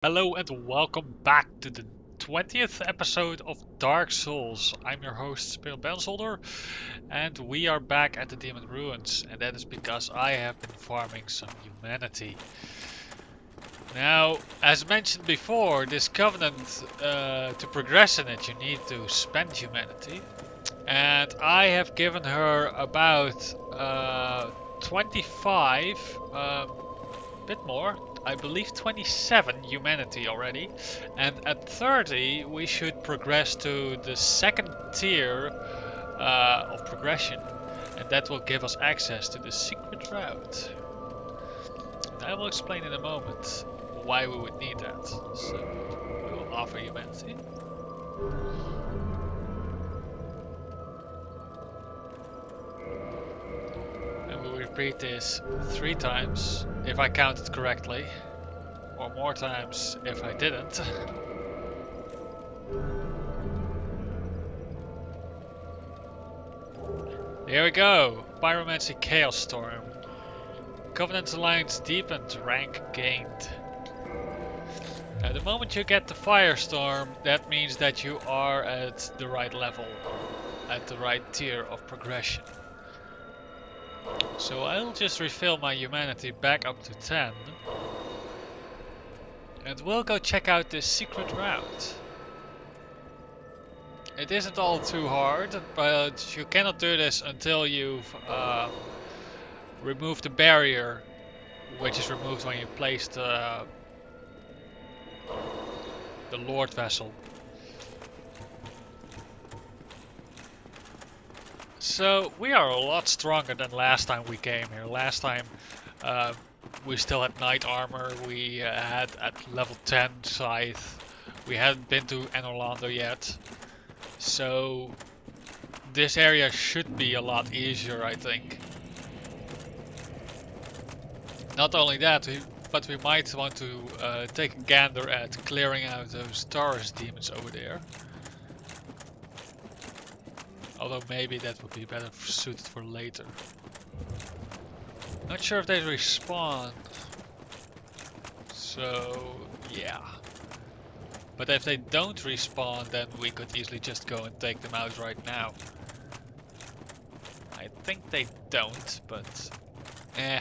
Hello and welcome back to the 20th episode of Dark Souls. I'm your host, Spil Bensolder, and we are back at the Demon Ruins, and that is because I have been farming some humanity. Now, as mentioned before, this covenant, to progress in it, you need to spend humanity, and I have given her about 25, bit more. I believe 27 humanity already, and at 30 we should progress to the second tier of progression, and that will give us access to the secret route. And I will explain in a moment why we would need that. So we will offer humanity. And we'll repeat this 3 times if I counted correctly. Or more times if I didn't. Here we go. Pyromancy Chaos Storm. Covenant Alliance deepened, rank gained. Now the moment you get the Firestorm, that means that you are at the right level. At the right tier of progression. So I'll just refill my humanity back up to 10. And we'll go check out this secret route. It isn't all too hard, but you cannot do this until you've removed the barrier, which is removed when you place the Lord Vessel. So we are a lot stronger than last time we came here. Last time we still had knight armor, we had at level 10 scythe, we hadn't been to Enorlando yet. So this area should be a lot easier, I think. Not only that, but we might want to take a gander at clearing out those Taurus demons over there. Although maybe that would be better suited for later. Not sure if they respawn. So yeah. But if they don't respawn, then we could easily just go and take them out right now. I think they don't, but eh.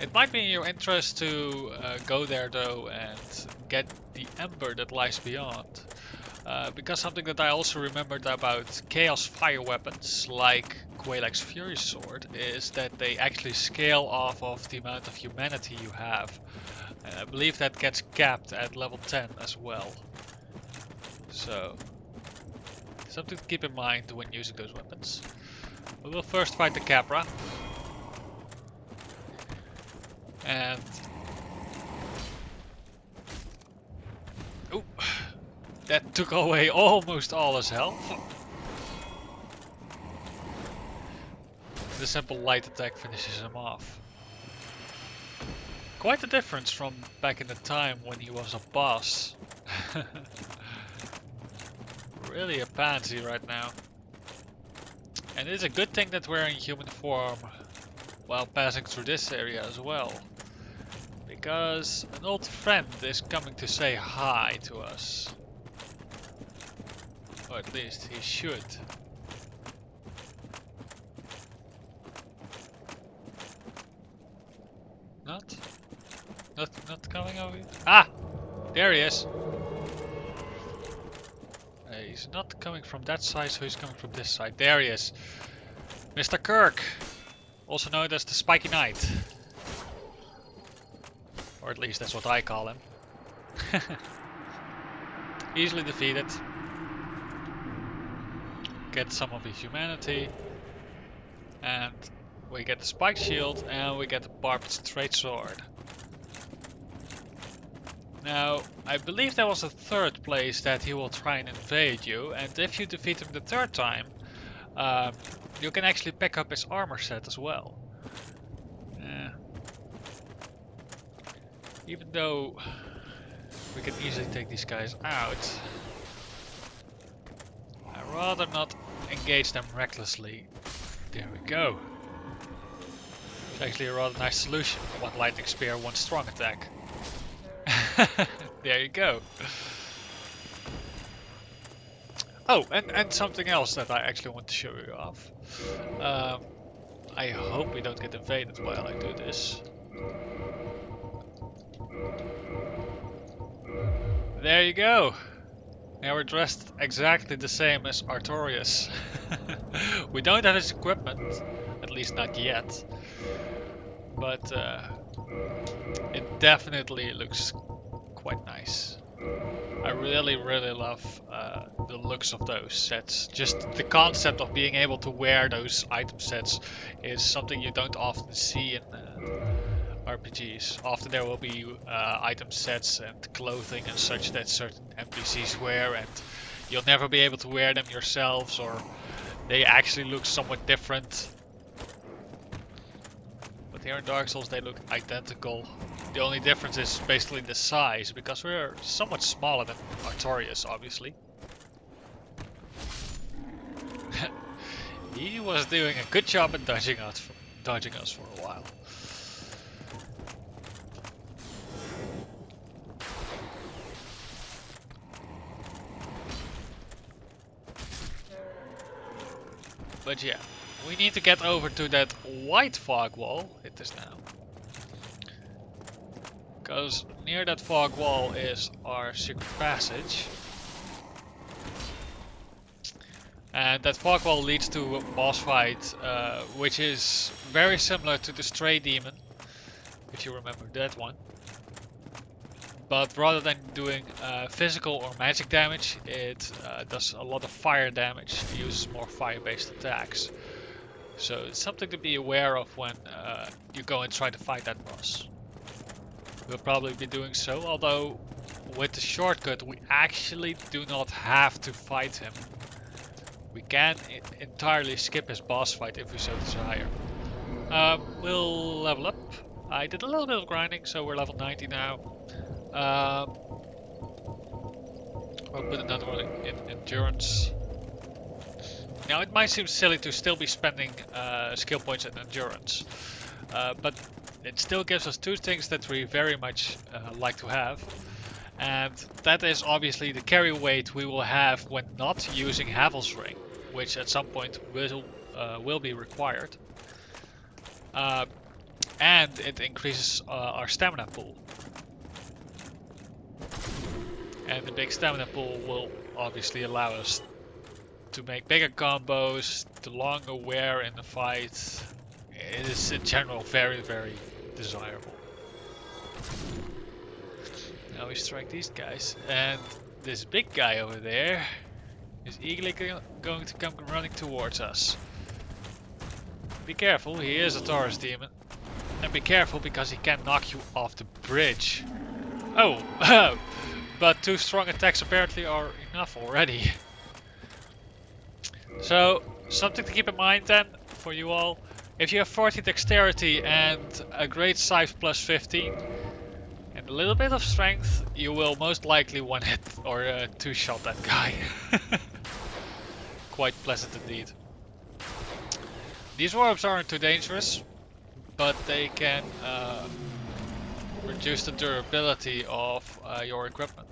It might be in your interest to go there though and get the ember that lies beyond. Because something that I also remembered about Chaos Fire weapons, like Quelaag's Fury Sword, is that they actually scale off of the amount of humanity you have. And I believe that gets capped at level 10 as well. So, something to keep in mind when using those weapons. We will first fight the Capra. And... Ooh, that took away almost all his health. The simple light attack finishes him off. Quite a difference from back in the time when he was a boss. Really a pansy right now. And it's a good thing that we're in human form while passing through this area as well. Because an old friend is coming to say hi to us. Or at least he should. Not coming over here? Ah! There he is! He's not coming from that side, so he's coming from this side. There he is. Mr. Kirk! Also known as the Spiky Knight. Or at least that's what I call him. Easily defeated. Get some of his humanity. And we get the spike shield and we get the barbed straight sword. Now, I believe there was a third place that he will try and invade you, and if you defeat him the third time, you can actually pick up his armor set as well. Even though we can easily take these guys out, I'd rather not engage them recklessly. There we go. actually a rather nice solution. One lightning spear, one strong attack. There you go. Oh, and something else that I actually want to show you off. I hope we don't get invaded while I do this. There you go. Now we're dressed exactly the same as Artorias. We don't have his equipment, at least not yet. But it definitely looks quite nice. I really love the looks of those sets. Just the concept of being able to wear those item sets is something you don't often see in RPGs. Often there will be item sets and clothing and such that certain NPCs wear, and you'll never be able to wear them yourselves, or they actually look somewhat different. But here in Dark Souls they look identical. The only difference is basically the size, because we're somewhat smaller than Artorias, obviously. He was doing a good job at dodging us for a while. But yeah, we need to get over to that white fog wall. Hit this now. Because near that fog wall is our secret passage. And that fog wall leads to a boss fight, which is very similar to the Stray Demon, if you remember that one. But rather than doing physical or magic damage, it does a lot of fire damage. It uses more fire-based attacks. So it's something to be aware of when you go and try to fight that boss. We'll probably be doing so, although with the shortcut we actually do not have to fight him. We can entirely skip his boss fight if we so desire. We'll level up. I did a little bit of grinding, so we're level 90 now. We'll put another one in endurance. Now it might seem silly to still be spending skill points in endurance, but it still gives us two things that we very much like to have. And that is obviously the carry weight we will have when not using Havel's Ring, which at some point will be required. And it increases our stamina pool. And the big stamina pool will obviously allow us to make bigger combos, to longer wear in the fight. It is in general very desirable. Now we strike these guys, and this big guy over there is eagerly going to come running towards us. Be careful, he is a Taurus demon. And be careful because he can knock you off the bridge. Oh, but 2 strong attacks apparently are enough already. So, something to keep in mind then, for you all. If you have 40 dexterity and a great scythe plus 15, and a little bit of strength, you will most likely one hit or two shot that guy. Quite pleasant indeed. These orbs aren't too dangerous, but they can reduce the durability of your equipment.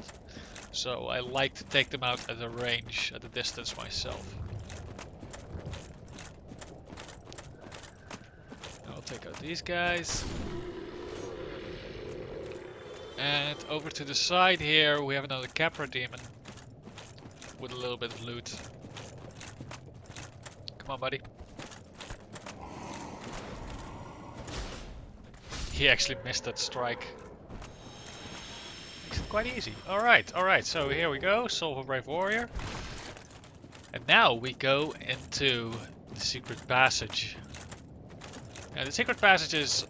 So I like to take them out at a range, at a distance myself. I'll take out these guys. And over to the side here we have another Capra demon with a little bit of loot. Come on, buddy. He actually missed that strike. Makes it quite easy. Alright, so here we go, Soul of a Brave Warrior. And now we go into the secret passage. Now the secret passage is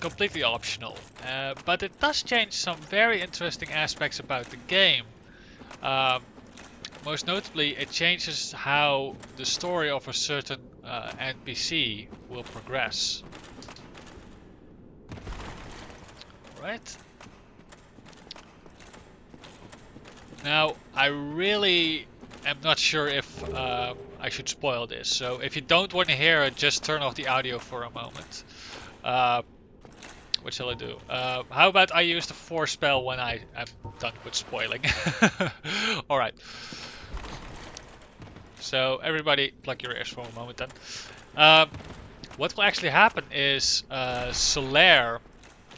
completely optional, but it does change some very interesting aspects about the game. Most notably, it changes how the story of a certain NPC will progress. Right. Now, I really am not sure if I should spoil this, so if you don't want to hear it, just turn off the audio for a moment. What shall I do? How about I use the force spell when I am done with spoiling? Alright. So everybody plug your ears for a moment then. What will actually happen is Solaire,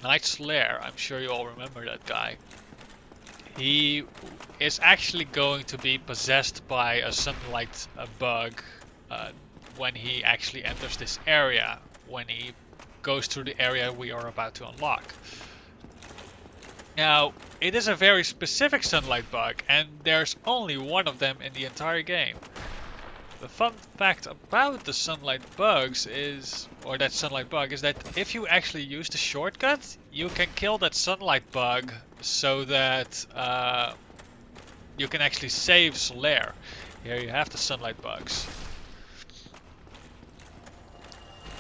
Knight Solaire, I'm sure you all remember that guy. He is actually going to be possessed by a sunlight bug when he actually enters this area, when he goes through the area we are about to unlock. Now, it is a very specific sunlight bug, and there's only one of them in the entire game. The fun fact about the sunlight bugs is, or that sunlight bug, is that if you actually use the shortcut, you can kill that sunlight bug so that you can actually save Solaire. Here you have the sunlight bugs.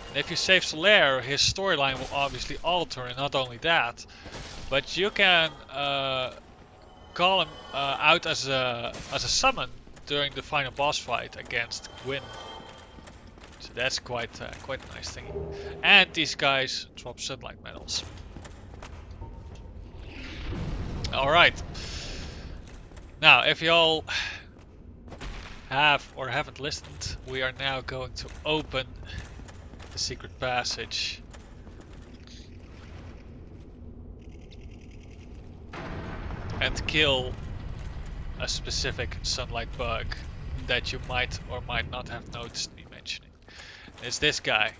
And if you save Solaire, his storyline will obviously alter, and not only that, but you can call him out as a summon during the final boss fight against Gwyn. So that's quite a nice thing. And these guys drop sunlight medals. Alright. Now, if y'all have or haven't listened, we are now going to open the secret passage. And kill a specific sunlight bug that you might or might not have noticed me mentioning. It's this guy.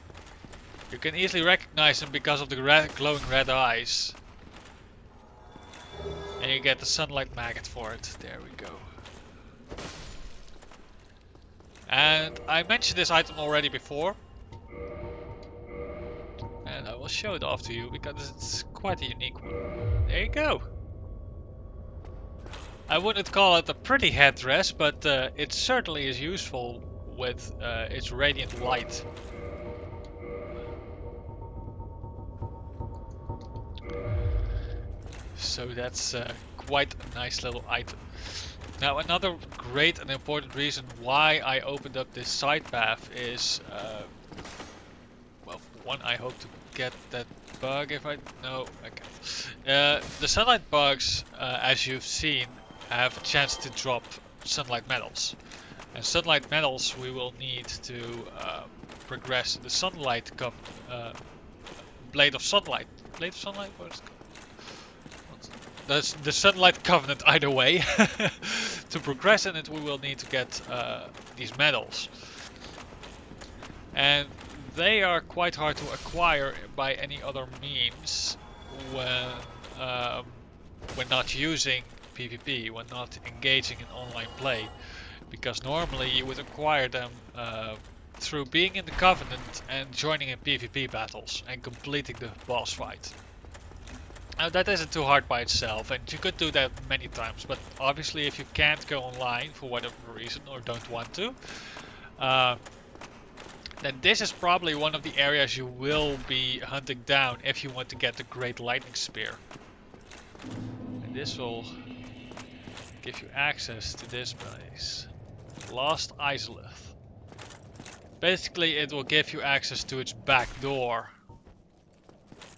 You can easily recognize him because of the glowing red eyes. And you get the sunlight maggot for it. There we go. And I mentioned this item already before. And I will show it off to you because it's quite a unique one. There you go. I wouldn't call it a pretty headdress, but it certainly is useful with its radiant light. So that's quite a nice little item. Now, another great and important reason why I opened up this side path is, well, for one, I hope to get that bug if I... No, I can't. The sunlight bugs, as you've seen, have a chance to drop sunlight medals. And sunlight medals we will need to progress the sunlight Blade of Sunlight. Blade of Sunlight? What is it called? The Sunlight Covenant either way. To progress in it we will need to get these medals. And they are quite hard to acquire by any other means when not using PvP, when not engaging in online play, because normally you would acquire them through being in the Covenant and joining in PvP battles and completing the boss fight. Now that isn't too hard by itself, and you could do that many times, but obviously if you can't go online for whatever reason or don't want to, then this is probably one of the areas you will be hunting down if you want to get the Great Lightning Spear. And this will give you access to this place. Lost Isolith. Basically it will give you access to its back door,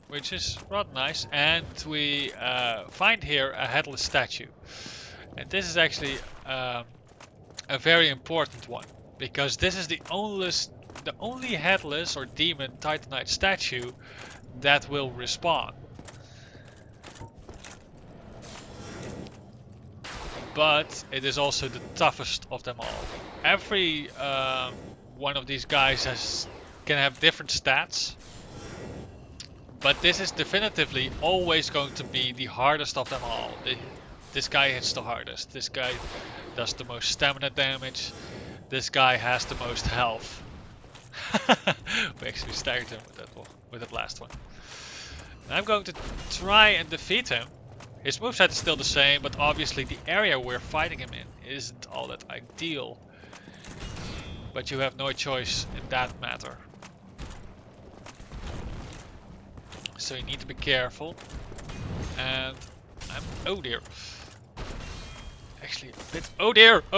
which is rather nice, and we find here a headless statue. And this is actually a very important one, because this is the only headless or demon Titanite statue that will respawn. But it is also the toughest of them all. Every one of these guys can have different stats, but this is definitively always going to be the hardest of them all. This guy hits the hardest. This guy does the most stamina damage. This guy has the most health. We actually staggered him with that last one. And I'm going to try and defeat him. His moveset is still the same, but obviously the area we're fighting him in isn't all that ideal. But you have no choice in that matter. So you need to be careful. And oh dear. Actually a bit, oh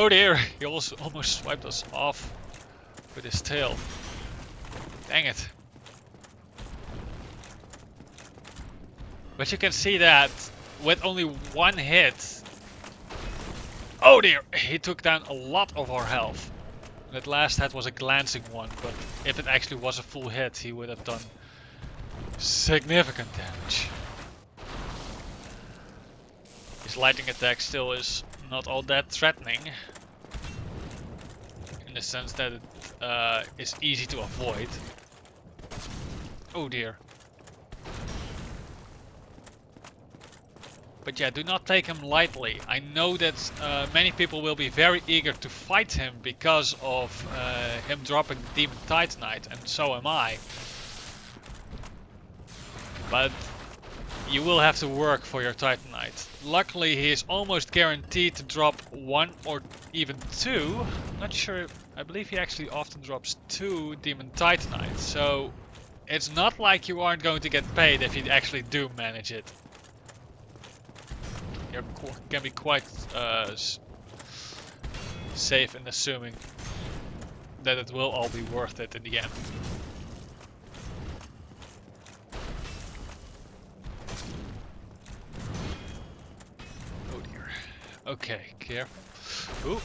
dear, he also almost swiped us off with his tail. Dang it. But you can see that with only one hit. Oh dear, he took down a lot of our health. That last hit was a glancing one, but if it actually was a full hit, he would have done significant damage. His lightning attack still is not all that threatening, in the sense that it is easy to avoid. Oh dear. But yeah, do not take him lightly. I know that many people will be very eager to fight him because of him dropping Demon Titanite, and so am I. But you will have to work for your Titanite. Luckily, he is almost guaranteed to drop 1 or even 2. Not sure, I believe he actually often drops 2 Demon Titanite. So it's not like you aren't going to get paid if you actually do manage it. You can be quite safe in assuming that it will all be worth it in the end. Oh dear. Okay, careful. Ooh.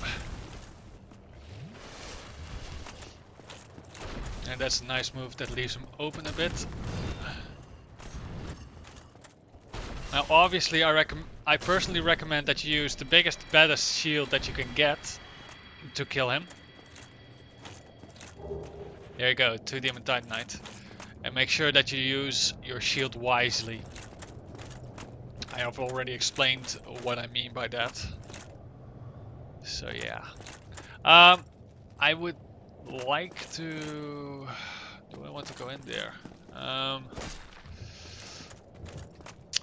And that's a nice move that leaves him open a bit. Now obviously I personally recommend that you use the biggest, baddest shield that you can get to kill him. There you go, 2 Demon Titanite. And make sure that you use your shield wisely. I have already explained what I mean by that. So yeah. I would like to... Do I want to go in there?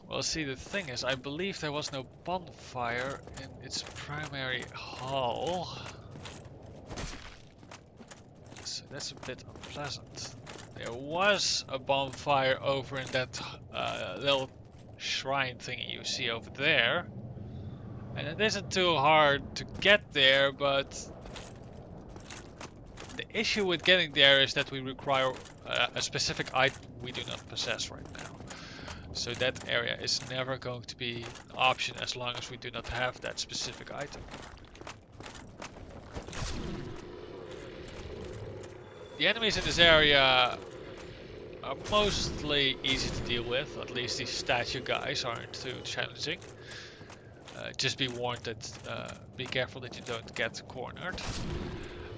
Well, see, the thing is, I believe there was no bonfire in its primary hall. So that's a bit unpleasant. There was a bonfire over in that little shrine thingy you see over there. And it isn't too hard to get there, but the issue with getting there is that we require a specific item we do not possess right now. So that area is never going to be an option as long as we do not have that specific item. The enemies in this area are mostly easy to deal with, at least these statue guys aren't too challenging. Just be warned that be careful that you don't get cornered.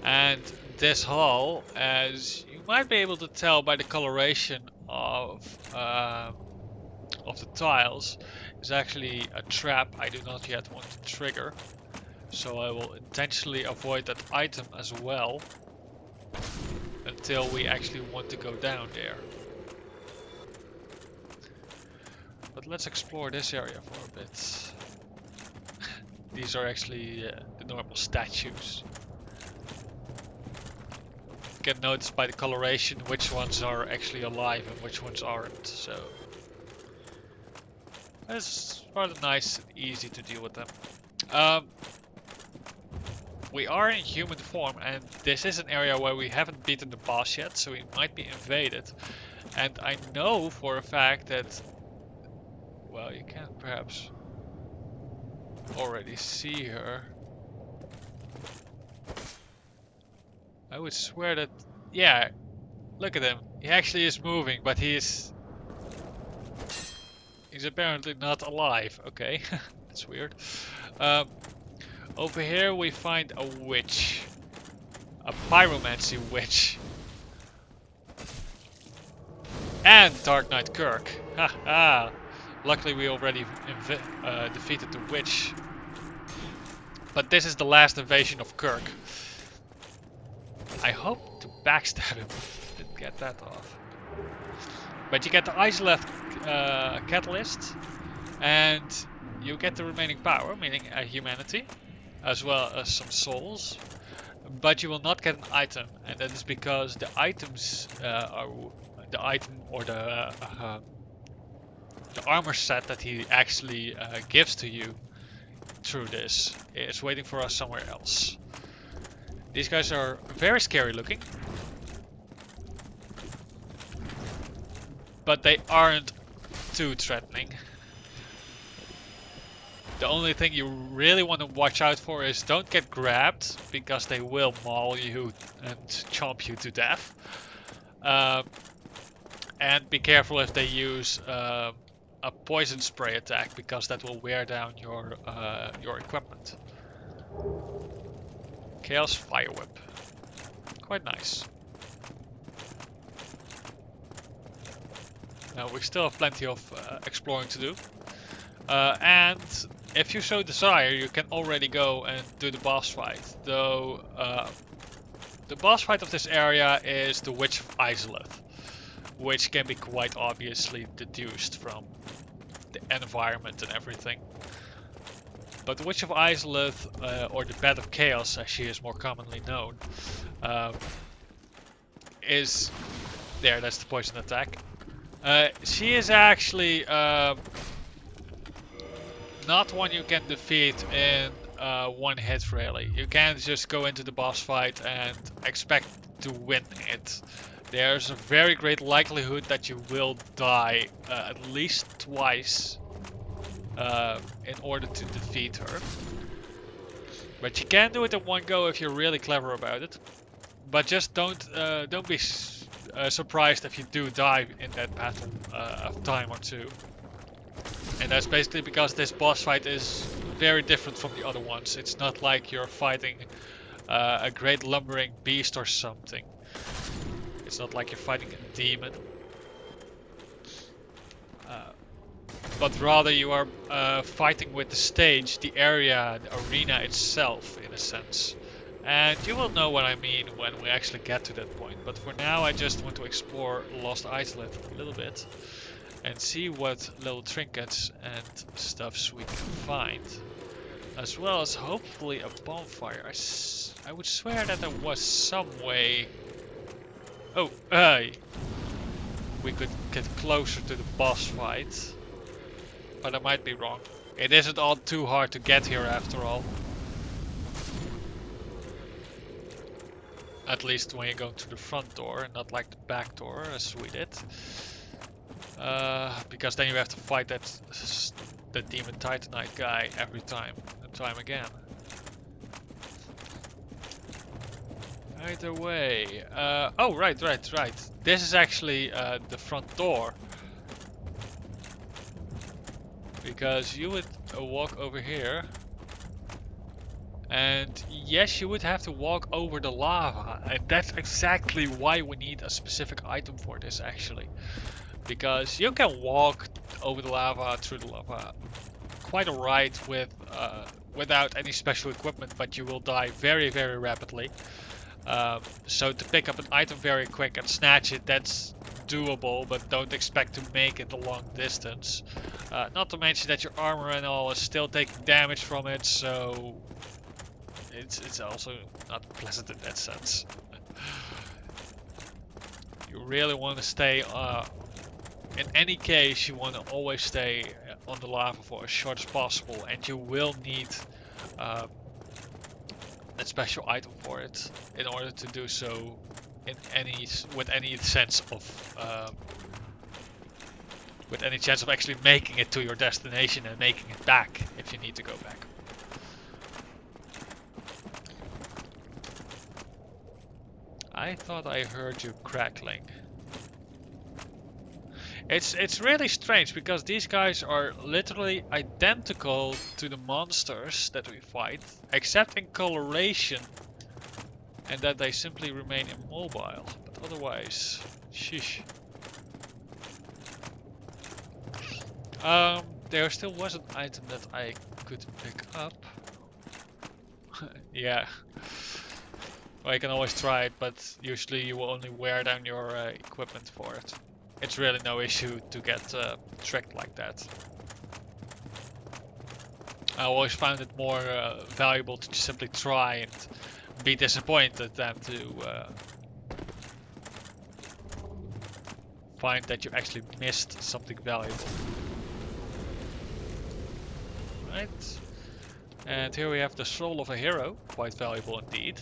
And this hall, as you might be able to tell by the coloration of the tiles, is actually a trap I do not yet want to trigger. So I will intentionally avoid that item as well until we actually want to go down there. But let's explore this area for a bit. These are actually the normal statues. You can notice by the coloration which ones are actually alive and which ones aren't. So it's rather nice and easy to deal with them. We are in human form, and this is an area where we haven't beaten the boss yet, so we might be invaded. And I know for a fact that, well, you can perhaps already see her. I would swear that, yeah, look at him. He actually is moving, but he's apparently not alive. Okay, that's weird. Over here we find a witch. A pyromancy witch. And Dark Knight Kirk. Haha. Luckily we already defeated the witch. But this is the last invasion of Kirk. I hope to backstab him. Didn't get that off. But you get the Isolith catalyst. And you get the remaining power, meaning humanity. As well as some souls, but you will not get an item, and that is because the items are the item or the armor set that he actually gives to you through this is waiting for us somewhere else. These guys are very scary looking, but they aren't too threatening. The only thing you really want to watch out for is don't get grabbed, because they will maul you and chomp you to death. And be careful if they use a poison spray attack, because that will wear down your equipment. Chaos Fire Whip. Quite nice. Now we still have plenty of exploring to do. And if you so desire, you can already go and do the boss fight. Though the boss fight of this area is the Witch of Izalith, which can be quite obviously deduced from the environment and everything. But the Witch of Izalith, or the Bed of Chaos as she is more commonly known, is... There, that's the poison attack. She is actually not one you can defeat in one hit, really. You can't just go into the boss fight and expect to win it. There's a very great likelihood that you will die at least twice in order to defeat her. But you can do it in one go if you're really clever about it. But just don't be surprised if you do die in that battle a time or two. And that's basically because this boss fight is very different from the other ones. It's not like you're fighting a great lumbering beast or something. It's not like you're fighting a demon. But rather you are fighting with the stage, the area, the arena itself, in a sense. And you will know what I mean when we actually get to that point. But for now I just want to explore Lost Izalith a little bit. And see what little trinkets and stuffs we can find. As well as hopefully a bonfire. I would swear that there was some way... Oh, we could get closer to the boss fight. But I might be wrong. It isn't all too hard to get here after all. At least when you go to the front door and not like the back door as we did. Because then you have to fight that demon titanite guy every time and time again. Either way, oh right. This is actually the front door, because you would walk over here, and yes, you would have to walk over the lava, and that's exactly why we need a specific item for this actually. Because you can walk over the lava, through the lava, quite alright with without any special equipment, but you will die very, very rapidly. So to pick up an item very quick and snatch it, that's doable, but don't expect to make it a long distance. Not to mention that your armor and all is still taking damage from it, so it's also not pleasant in that sense. You really want to stay... in any case, you want to always stay on the lava for as short as possible, and you will need a special item for it in order to do so with any sense of actually making it to your destination and making it back if you need to go back. I thought I heard you crackling. It's really strange because these guys are literally identical to the monsters that we fight, except in coloration, and that they simply remain immobile. But otherwise, sheesh. There still was an item that I could pick up. Yeah. Well, you can always try it, but usually you will only wear down your equipment for it. It's really no issue to get tricked like that. I always found it more valuable to just simply try and be disappointed than to find that you actually missed something valuable. Right. And here we have the soul of a hero, quite valuable indeed.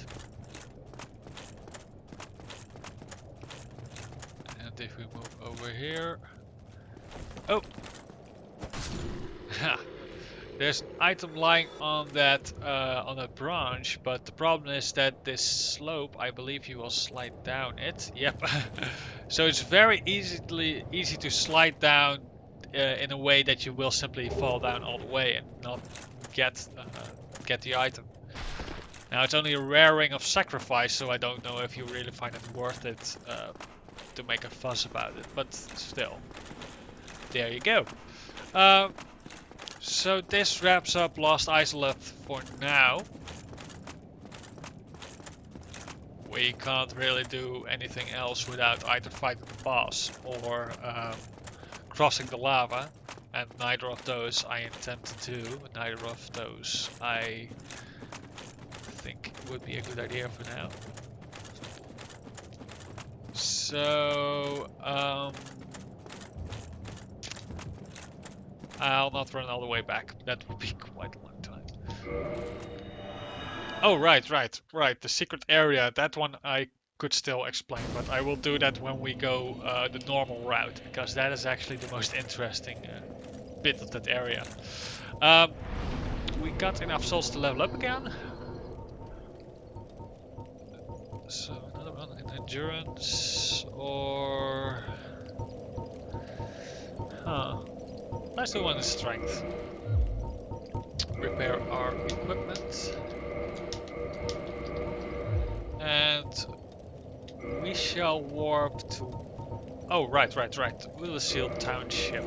And if we move over here... Oh, There's an item lying on that branch, but the problem is that this slope, I believe you will slide down it. Yep. So it's very easy to slide down in a way that you will simply fall down all the way and not get the item. Now it's only a rare ring of sacrifice, so I don't know if you really find it worth it to make a fuss about it, but still. There you go. So this wraps up Lost Isolith for now. We can't really do anything else without either fighting the boss or crossing the lava, and neither of those I intend to do. Neither of those I think would be a good idea for now. So I'll not run all the way back. That would be quite a long time. Oh, right. The secret area. That one I could still explain, but I will do that when we go the normal route, because that is actually the most interesting bit of that area. We got enough souls to level up again. So another one in endurance, or... Huh. Let's do one in strength. Repair our equipment. And we shall warp to... Oh, right. Wheelseal Township.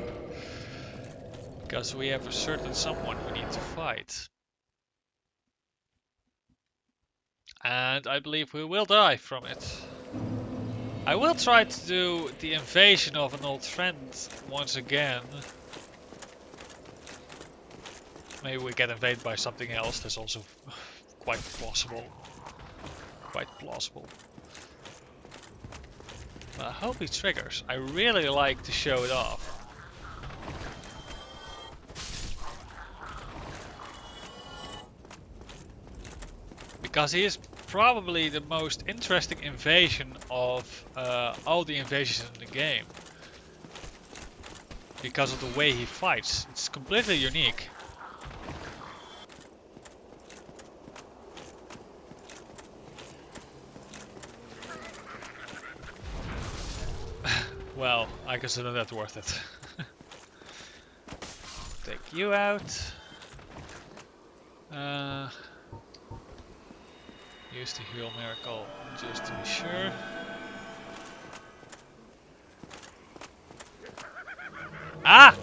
Because we have a certain someone we need to fight. And I believe we will die from it. I will try to do the invasion of an old friend once again. Maybe we get invaded by something else. That's also quite possible. Quite plausible. But I hope he triggers. I really like to show it off. Because he is probably the most interesting invasion of all the invasions in the game. Because of the way he fights. It's completely unique. Well, I consider that worth it. Take you out. Use the heal miracle just to be sure. Ah!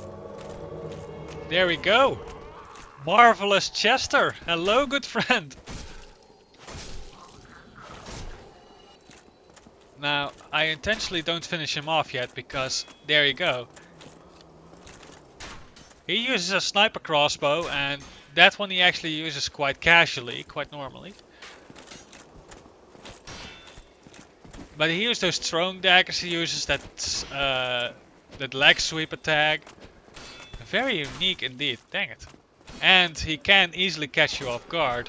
There we go! Marvelous Chester! Hello, good friend! Now, I intentionally don't finish him off yet because there you go. He uses a sniper crossbow, and that one he actually uses quite casually, quite normally. But he uses those throwing daggers, he uses that leg sweep attack. Very unique indeed, dang it. And he can easily catch you off guard.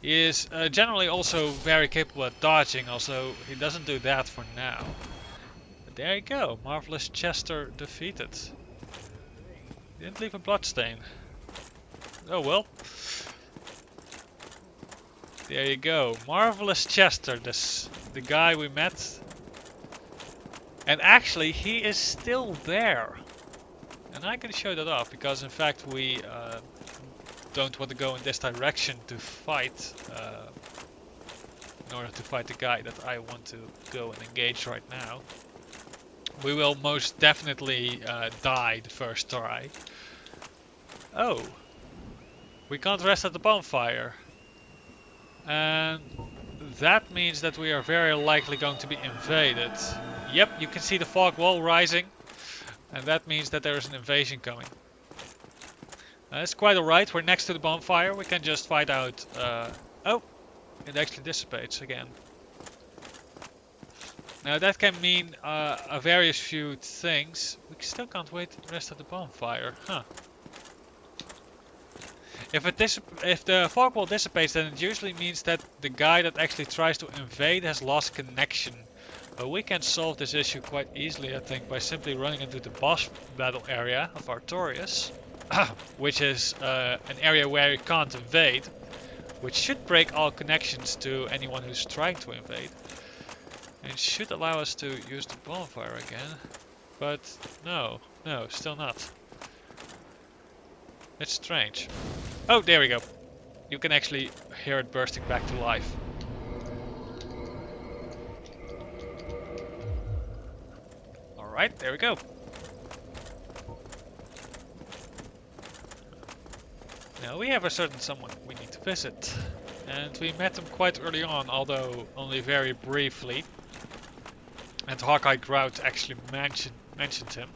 He is generally also very capable at dodging, although he doesn't do that for now. But there you go, Marvelous Chester defeated. Didn't leave a bloodstain. Oh well. There you go, Marvelous Chester, the guy we met. And actually, he is still there. And I can show that off, because in fact we don't want to go in this direction to fight. In order to fight the guy that I want to go and engage right now. We will most definitely die the first try. Oh. We can't rest at the bonfire. And that means that we are very likely going to be invaded. Yep, you can see the fog wall rising. And that means that there is an invasion coming. That's quite alright, we're next to the bonfire, we can just fight out... oh! It actually dissipates again. Now that can mean a various few things. We still can't wait to rest at the bonfire, huh. If the fog wall dissipates, then it usually means that the guy that actually tries to invade has lost connection We can solve this issue quite easily, I think, by simply running into the boss battle area of Artorias, which is an area where you can't invade, which should break all connections to anyone who's trying to invade, and should allow us to use the bonfire again. But no, still not. It's strange. Oh, there we go. You can actually hear it bursting back to life. Alright, there we go. Now we have a certain someone we need to visit. And we met him quite early on, although only very briefly. And Hawkeye Grout actually mentioned him.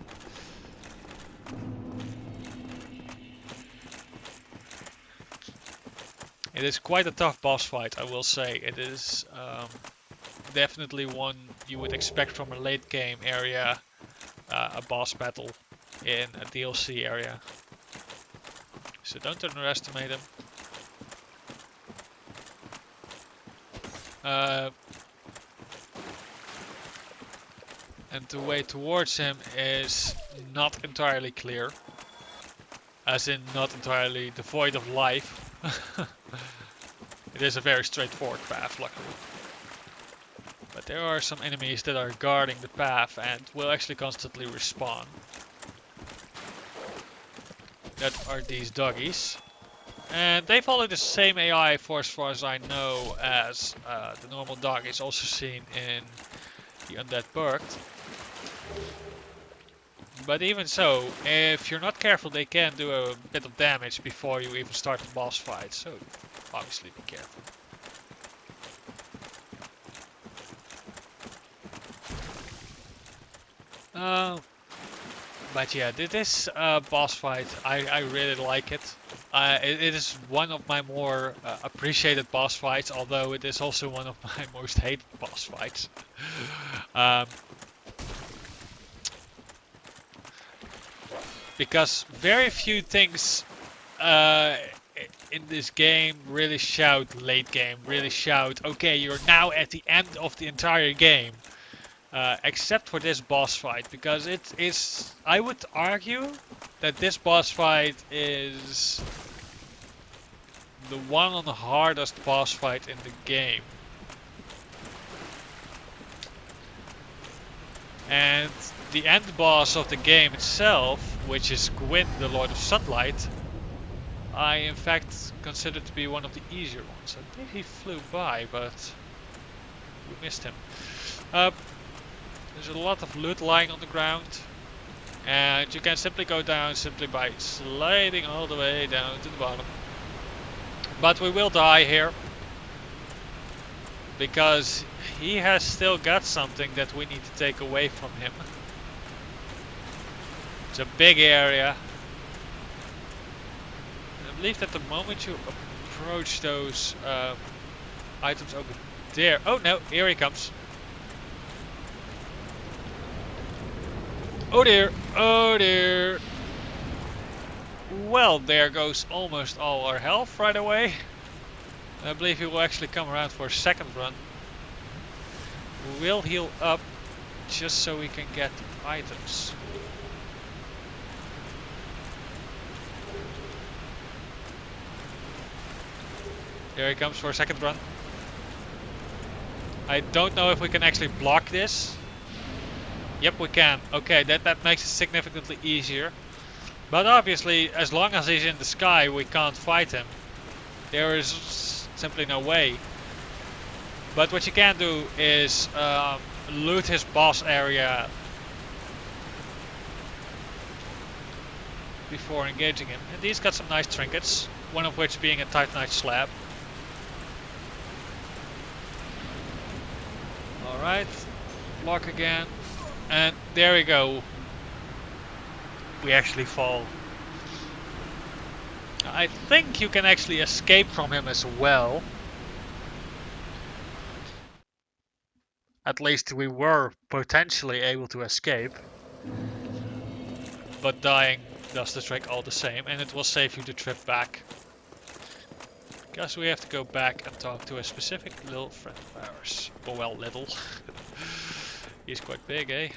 It is quite a tough boss fight, I will say. It is definitely one you would expect from a late game area, a boss battle in a DLC area. So don't underestimate him. And the way towards him is not entirely clear. As in not entirely devoid of life. It is a very straightforward path, luckily. But there are some enemies that are guarding the path and will actually constantly respawn. That are these doggies. And they follow the same AI for as far as I know as the normal doggies, also seen in the Undead Burgt. But even so, if you're not careful, they can do a bit of damage before you even start the boss fight, so obviously be careful. But yeah, this boss fight, I really like it. It is one of my more appreciated boss fights, although it is also one of my most hated boss fights. Because very few things in this game really shout late game, really shout, okay, you're now at the end of the entire game. Except for this boss fight, because it is, I would argue that this boss fight is the one of the hardest boss fight in the game. And the end boss of the game itself, which is Gwyn, the Lord of Sunlight, I in fact consider to be one of the easier ones. I believe he flew by, but we missed him. There's a lot of loot lying on the ground, and you can simply go down simply by sliding all the way down to the bottom. But we will die here, because he has still got something that we need to take away from him. It's a big area. I believe that the moment you approach those items over there... Oh no, here he comes. Oh dear, oh dear. Well, there goes almost all our health right away. I believe he will actually come around for a second run. We will heal up just so we can get the items. There he comes for a second run. I don't know if we can actually block this. Yep, we can. Okay, that makes it significantly easier. But obviously, as long as he's in the sky, we can't fight him. There is simply no way. But what you can do is loot his boss area before engaging him. And he's got some nice trinkets, one of which being a Titanite slab. Alright, block again. And there we go. We actually fall. I think you can actually escape from him as well. At least we were potentially able to escape. But dying does the trick all the same, and it will save you the trip back. Because we have to go back and talk to a specific little friend of ours. Oh well, little. He's quite big, eh?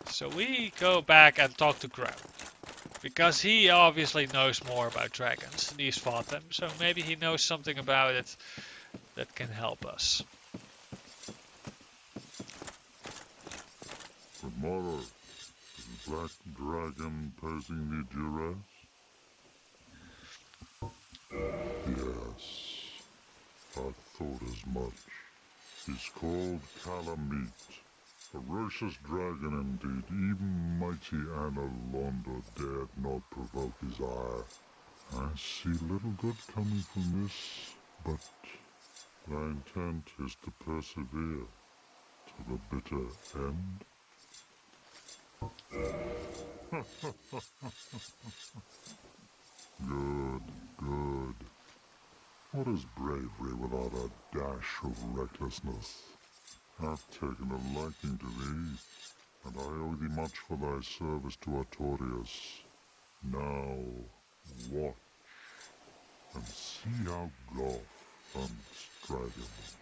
So we go back and talk to Graham. Because he obviously knows more about dragons. He's fought them, so maybe he knows something about it that can help us. Tomorrow, is the black dragon posing me duress? Yes, I thought as much. He's called Calamity. Ferocious dragon indeed. Even mighty Anna Londa dared not provoke his ire. I see little good coming from this, but my intent is to persevere to the bitter end. Good, good. What is bravery without a dash of recklessness? I've taken a liking to thee, and I owe thee much for thy service to Artorias. Now, watch, and see how Goth hunts dragons.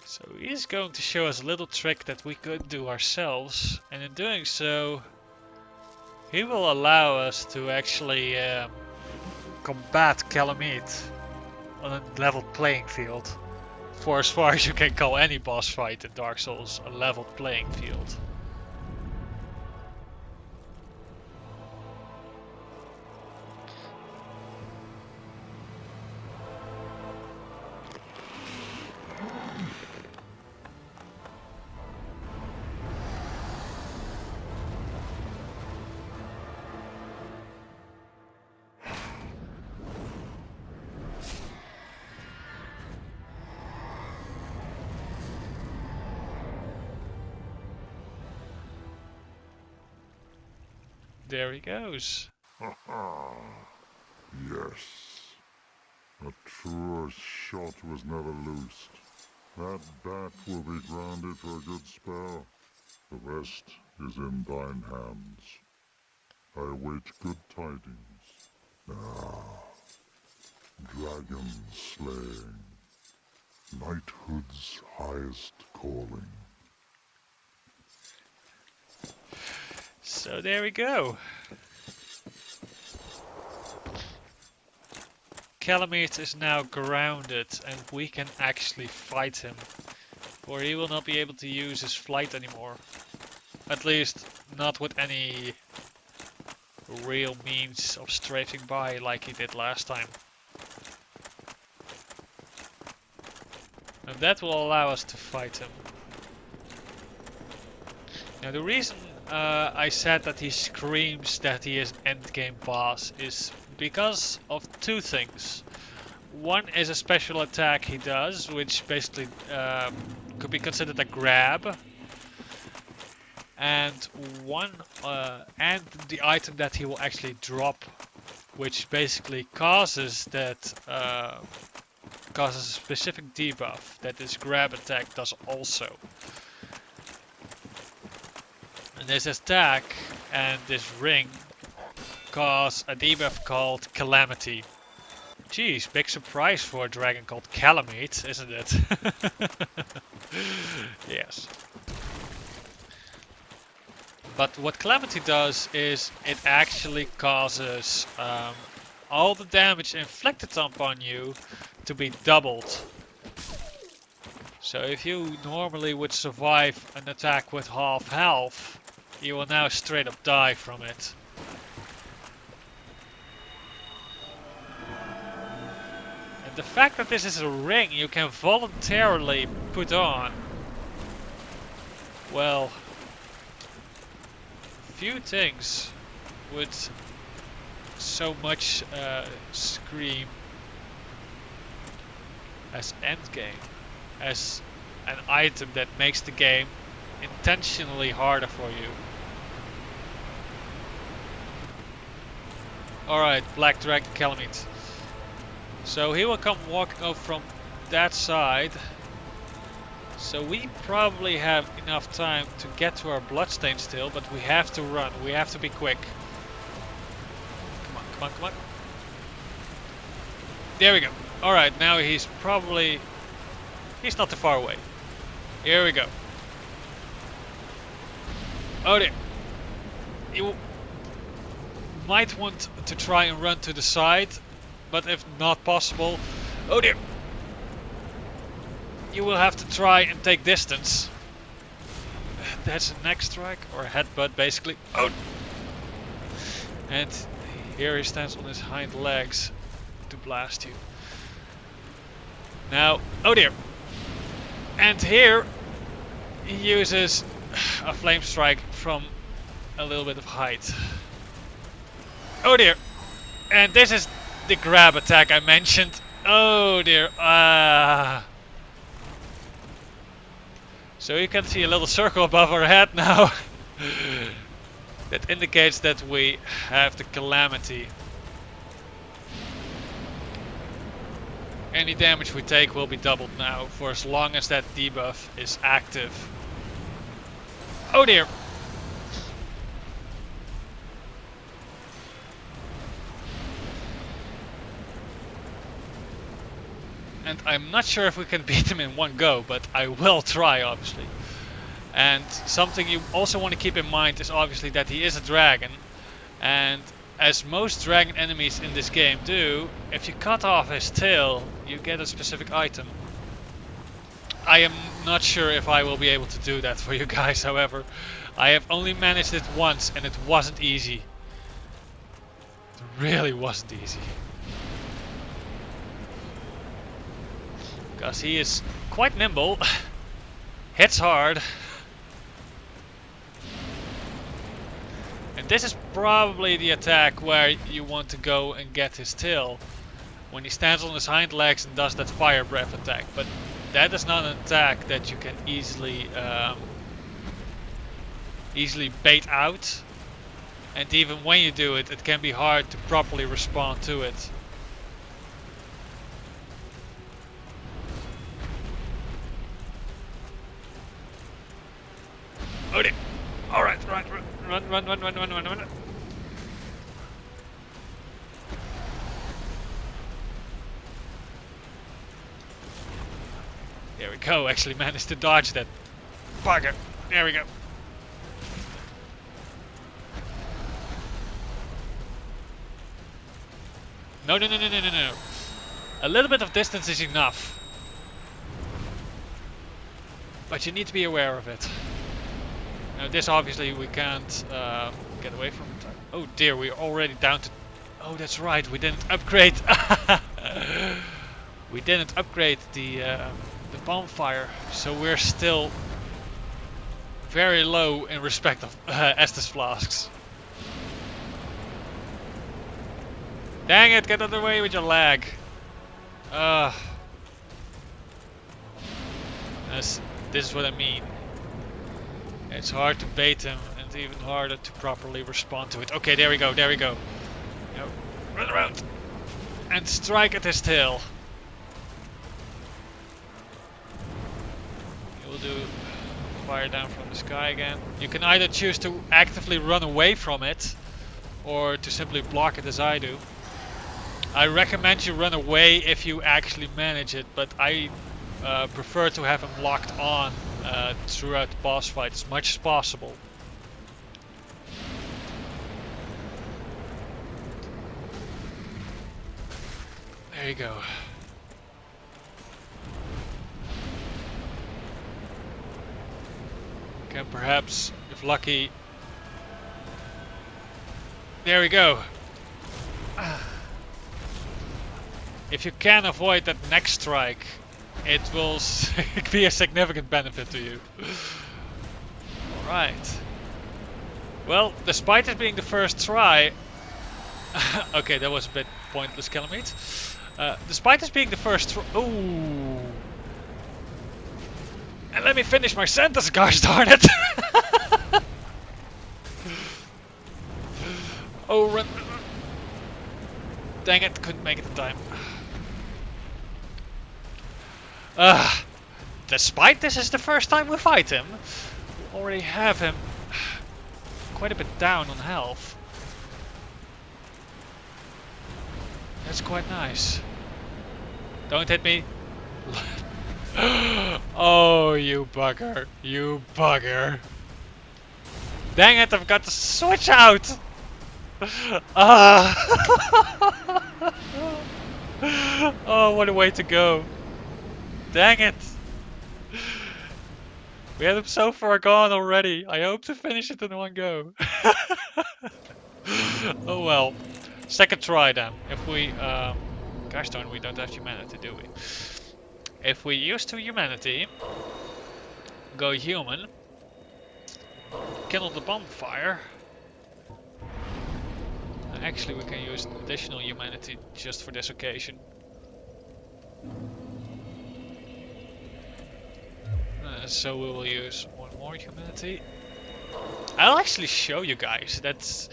So he's going to show us a little trick that we could do ourselves, and in doing so, he will allow us to actually combat Calamity on a level playing field. For as far as you can call any boss fight in Dark Souls a level playing field. There he goes. Ha ha! Yes. A truer shot was never loosed. That bat will be grounded for a good spell. The rest is in thine hands. I await good tidings. Ah, dragon slaying. Knighthood's highest calling. So there we go. Calamity is now grounded and we can actually fight him. For he will not be able to use his flight anymore. At least not with any real means of strafing by like he did last time. And that will allow us to fight him. Now the reason I said that he screams that he is endgame boss is because of two things. One is a special attack he does, which basically could be considered a grab. And and the item that he will actually drop, which basically causes a specific debuff that this grab attack does also. And this attack and this ring cause a debuff called Calamity. Jeez, big surprise for a dragon called Calamity, isn't it? Yes. But what Calamity does is it actually causes all the damage inflicted upon you to be doubled. So if you normally would survive an attack with half health, you will now straight up die from it. And the fact that this is a ring you can voluntarily put on, well, few things would so much scream as endgame, as an item that makes the game intentionally harder for you. Alright, Black Dragon Calamity. So he will come walking over from that side. So we probably have enough time to get to our bloodstain still, but we have to run. We have to be quick. Come on, come on, come on. There we go. Alright, now he's probably... He's not too far away. Here we go. Oh dear. You might want to try and run to the side, but if not possible... Oh dear. You will have to try and take distance. That's a neck strike, or a headbutt basically. Oh! And here he stands on his hind legs to blast you. Now, oh dear. And here he uses a flame strike from a little bit of height. Oh dear. And this is the grab attack I mentioned. Oh dear. So you can see a little circle above our head now. That indicates that we have the Calamity. Any damage we take will be doubled now for as long as that debuff is active. Oh dear! And I'm not sure if we can beat him in one go, but I will try, obviously. And something you also want to keep in mind is obviously that he is a dragon. And as most dragon enemies in this game do, if you cut off his tail, you get a specific item. I am not sure if I will be able to do that for you guys, however. I have only managed it once and it wasn't easy. It really wasn't easy. Because he is quite nimble, hits hard. And this is probably the attack where you want to go and get his tail. When he stands on his hind legs and does that fire breath attack. But that is not an attack that you can easily bait out. And even when you do it, it can be hard to properly respond to it. Oh dear. Alright, run. There we go, actually managed to dodge that bugger. There we go. No. A little bit of distance is enough. But you need to be aware of it. Now this obviously we can't get away from. Oh dear, we're already down to... Oh, that's right, we didn't upgrade. We didn't upgrade the bonfire, so we're still very low in respect of Estus flasks. Dang it, get out of the way with your lag. This is what I mean. It's hard to bait him and even harder to properly respond to it. Okay, there we go. Now, run around and strike at his tail. He will do fire down from the sky again. You can either choose to actively run away from it or to simply block it as I do. I recommend you run away if you actually manage it, but I prefer to have him locked on throughout the boss fight as much as possible. There you go. Can perhaps, if lucky... There we go. If you can avoid that neck strike, it will be a significant benefit to you. Alright. Well, despite it being the first try... Okay, that was a bit pointless, Calamity. Despite this being the first try... Ooh. And let me finish my sentence, gosh darn it! Oh, run. Dang it, couldn't make it in time. despite this is the first time we fight him, we already have him quite a bit down on health. That's quite nice. Don't hit me. Oh, you bugger. You bugger. Dang it, I've got to switch out. Oh, what a way to go. Dang it. We had him so far gone already. I hope to finish it in one go. Oh well. Second try then. If we, gosh darn, we don't have humanity, do we? If we use 2 humanity, go human, kindle the bonfire. Actually, we can use additional humanity just for this occasion. So we will use 1 more humanity. I'll actually show you guys. That's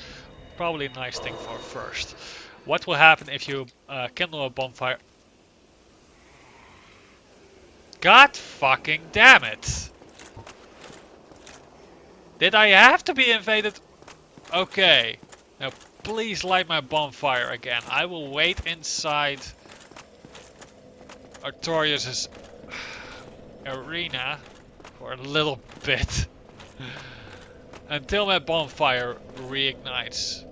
probably a nice thing for first. What will happen if you kindle a bonfire? God fucking damn it! Did I have to be invaded? Okay. Now please light my bonfire again. I will wait inside Artorias' arena for a little bit. Until my bonfire reignites.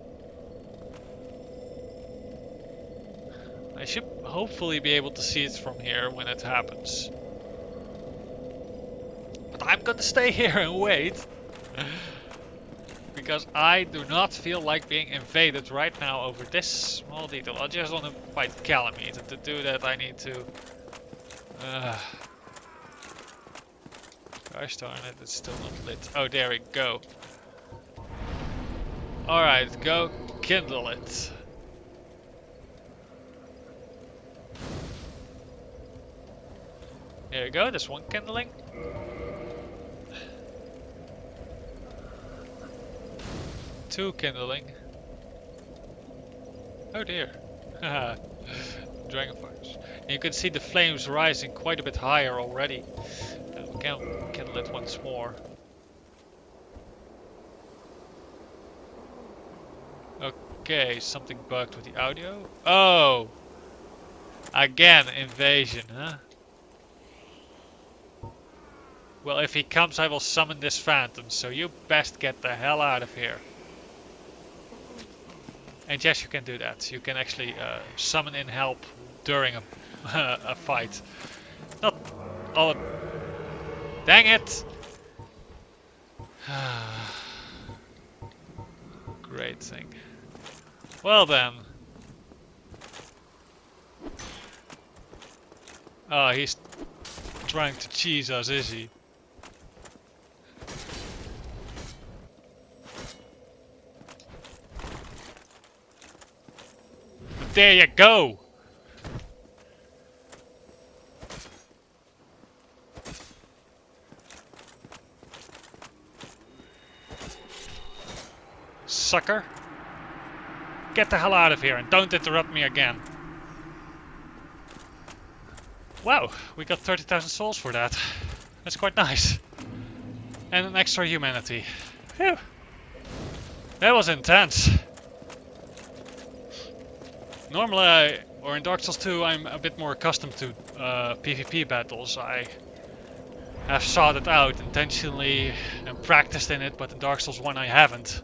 I should hopefully be able to see it from here when it happens. But I'm gonna stay here and wait. Because I do not feel like being invaded right now over this small detail. I just want to fight Calamity. And to do that I need to... Gosh darn it, it's still not lit. Oh, there we go. Alright, go kindle it. There you go, there's 1 kindling. Two kindling. Oh dear. Dragonfires. And you can see the flames rising quite a bit higher already. And we can kindle it once more. Okay, something bugged with the audio. Oh! Again, invasion, huh? Well, if he comes, I will summon this phantom, so you best get the hell out of here. And yes, you can do that. You can actually summon in help during a, a fight. Not all... Dang it! Great thing. Well then. Oh, he's trying to cheese us, is he? But there you go! Sucker. Get the hell out of here and don't interrupt me again. Wow, we got 30,000 souls for that. That's quite nice. And an extra humanity. Phew. That was intense. Normally, or in Dark Souls 2, I'm a bit more accustomed to PvP battles. I have sought it out intentionally and practiced in it, but in Dark Souls 1 I haven't.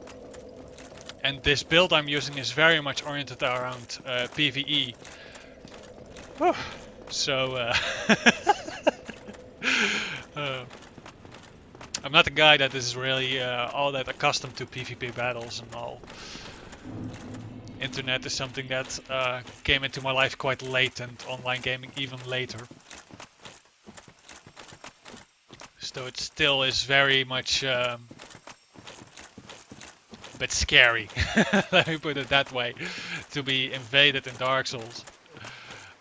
And this build I'm using is very much oriented around PvE. Whew. So, I'm not a guy that is really all that accustomed to PvP battles and all. Internet is something that came into my life quite late, and online gaming even later. So it still is very much a bit scary, let me put it that way, to be invaded in Dark Souls.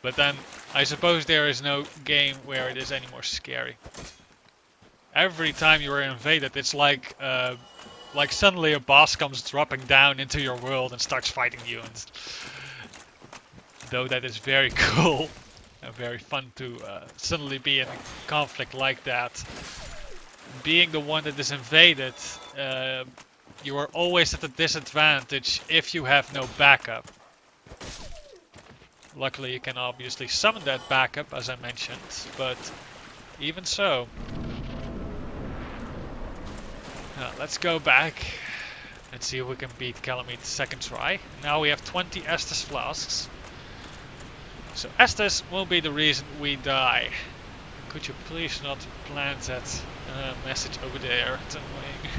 But then, I suppose there is no game where it is any more scary. Every time you are invaded, it's like suddenly a boss comes dropping down into your world and starts fighting you. And though that is very cool. Very fun to suddenly be in a conflict like that. Being the one that is invaded, you are always at a disadvantage if you have no backup. Luckily you can obviously summon that backup as I mentioned, but even so. Let's go back and see if we can beat Calamity the second try. Now we have 20 Estus flasks. So Estus will be the reason we die. Could you please not plant that message over there? It's annoying.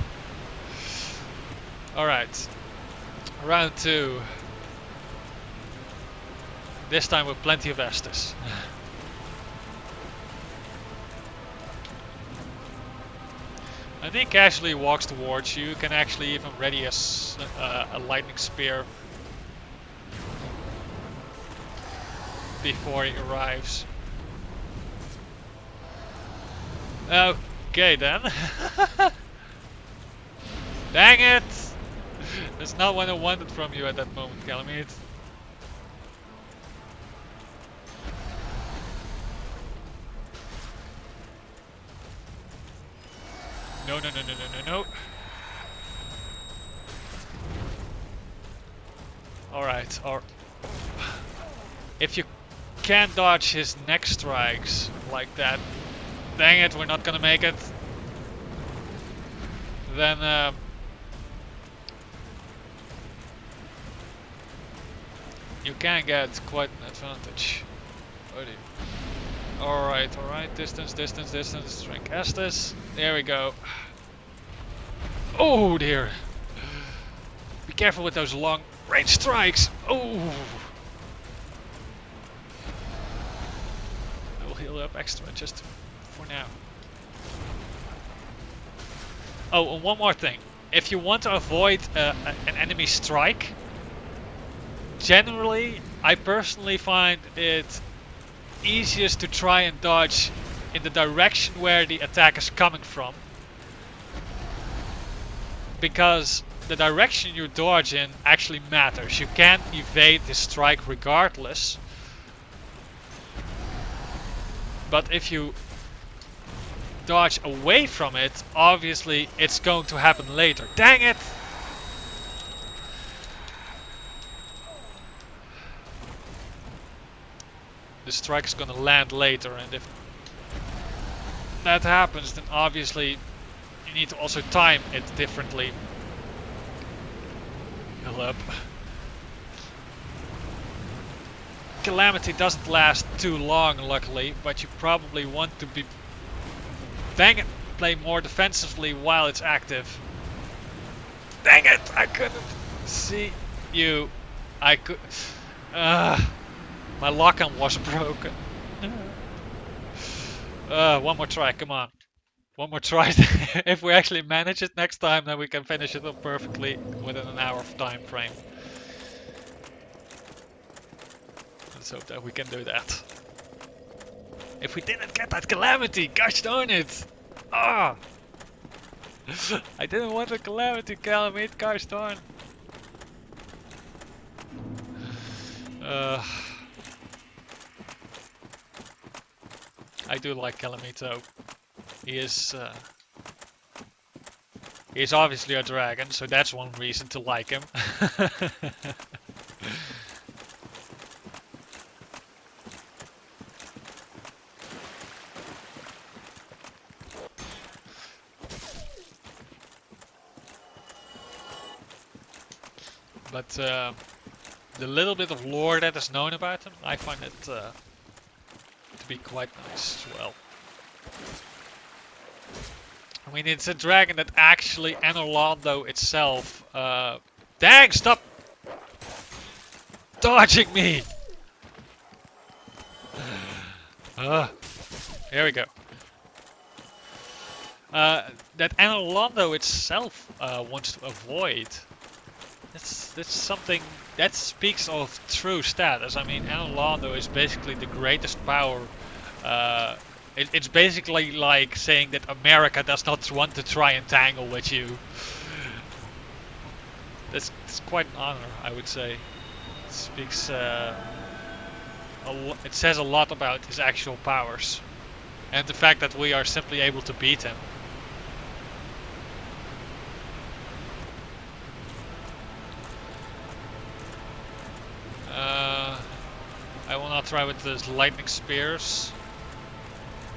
Alright. Round 2. This time with plenty of Estus. I think casually walks towards you. You can actually even ready a lightning spear before he arrives. Okay then. Dang it! That's not what I wanted from you at that moment, Calamity. No, no, no, no, no, no, no. Alright, or if you can't dodge his next strikes like that, dang it, we're not gonna make it. Then you can get quite an advantage. Alright, alright, distance, distance, distance, drink Estus. There we go. Oh dear. Be careful with those long range strikes. Oh. I will heal up extra just for now. Oh, and one more thing. If you want to avoid an enemy strike, generally, I personally find it easiest to try and dodge in the direction where the attack is coming from, because the direction you dodge in actually matters. You can't evade the strike regardless, but if you dodge away from it, obviously it's going to happen later. Dang it! The strike is gonna land later, and if that happens, then obviously you need to also time it differently. Heal up. Calamity doesn't last too long, luckily, but you probably want to be... Dang it! Play more defensively while it's active. Dang it! I couldn't see you. I could... My lock-on was broken. One more try, come on. One more try. If we actually manage it next time, then we can finish it up perfectly within an hour of time frame. Let's hope that we can do that. If we didn't get that Calamity, gosh darn it! Ah! I didn't want a Calamity, Calamity, gosh darn. I do like Calamity though. He is obviously a dragon, so that's one reason to like him. But the little bit of lore that is known about him, I find it to be quite nice as well. I mean, it's a dragon that actually, and Orlando itself, dang, stop dodging me! Here we go. That Orlando itself wants to avoid. That's something that speaks of true status. I mean, Orlando is basically the greatest power. It's basically like saying that America does not want to try and tangle with you. That's quite an honor, I would say. It speaks it says a lot about his actual powers. And the fact that we are simply able to beat him. I will not try with the lightning spears.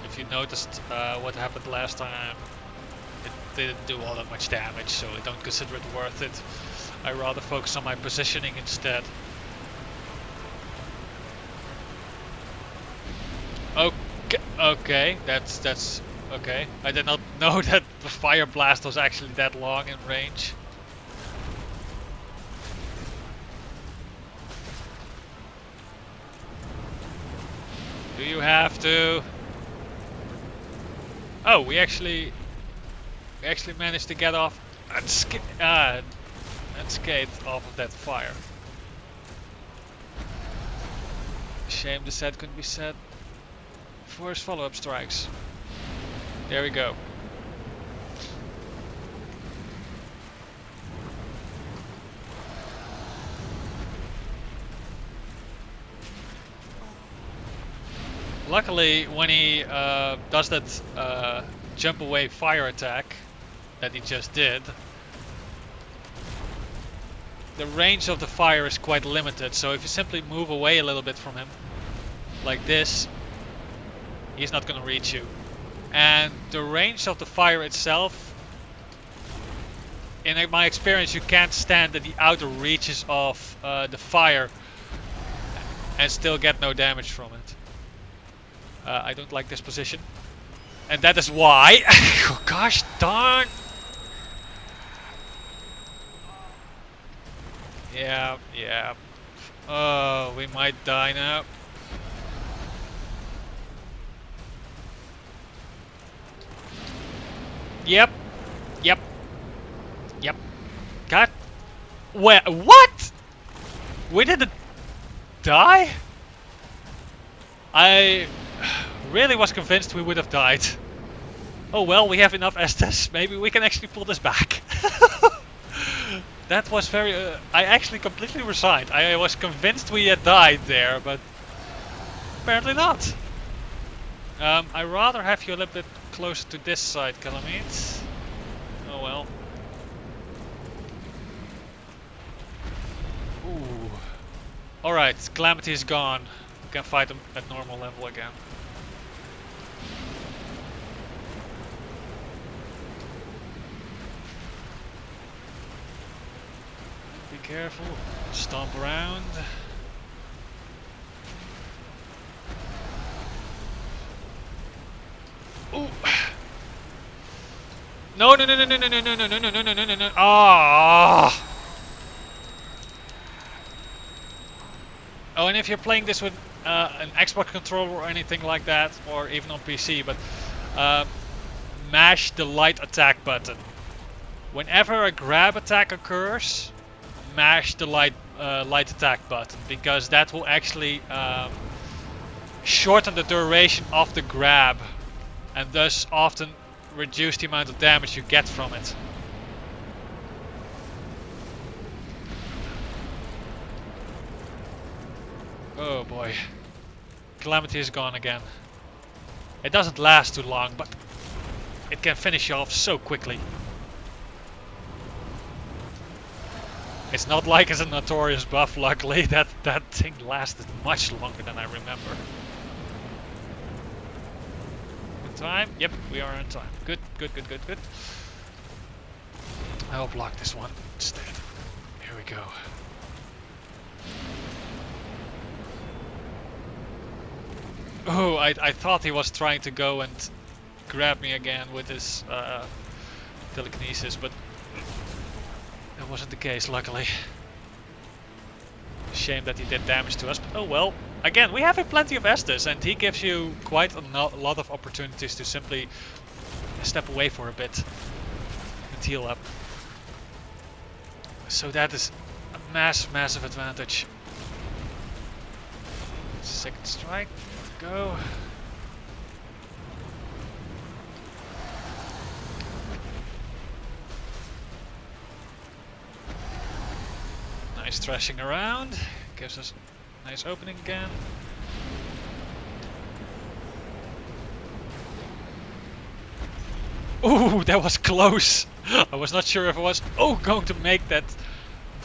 If you noticed what happened last time, it didn't do all that much damage, so I don't consider it worth it. I rather focus on my positioning instead. Okay, that's okay. I did not know that the fire blast was actually that long in range. Do you have to? Oh, we actually managed to get off unscathed off of that fire. Shame the set couldn't be set for his follow-up strikes. There we go. Luckily, when he does that jump away fire attack that he just did, the range of the fire is quite limited, so if you simply move away a little bit from him, like this, he's not going to reach you. And the range of the fire itself, in my experience, you can't stand at the outer reaches of the fire and still get no damage from it. I don't like this position, and that is why. Oh, gosh darn! Yeah. Oh, we might die now. Yep. God. What? We didn't die? I really was convinced we would have died. Oh well, we have enough Estes. Maybe we can actually pull this back. That was very... I actually completely resigned. I was convinced we had died there, but apparently not. I'd rather have you a little bit closer to this side, Calamity. Oh well. Ooh. Alright, Calamity is gone. We can fight him at normal level again. Be careful. Stomp around. Ooh. No. Ah. Oh, and if you're playing this with an Xbox controller or anything like that, or even on PC, but mash the light attack button. Whenever a grab attack occurs, mash the light attack button, because that will actually shorten the duration of the grab, and thus often reduce the amount of damage you get from it. Oh boy. Calamity is gone again. It doesn't last too long, but it can finish you off so quickly. It's not like it's a notorious buff, luckily. That thing lasted much longer than I remember. In time? Yep, we are in time. Good. I'll block this one instead. Here we go. Oh, I thought he was trying to go and grab me again with his telekinesis, but that wasn't the case, luckily. Shame that he did damage to us, but oh well. Again, we have plenty of Estus, and he gives you quite a lot of opportunities to simply step away for a bit and heal up. So that is a massive advantage. Second strike. Go. Nice thrashing around. Gives us a nice opening again. Ooh, that was close. I was not sure if I was going to make that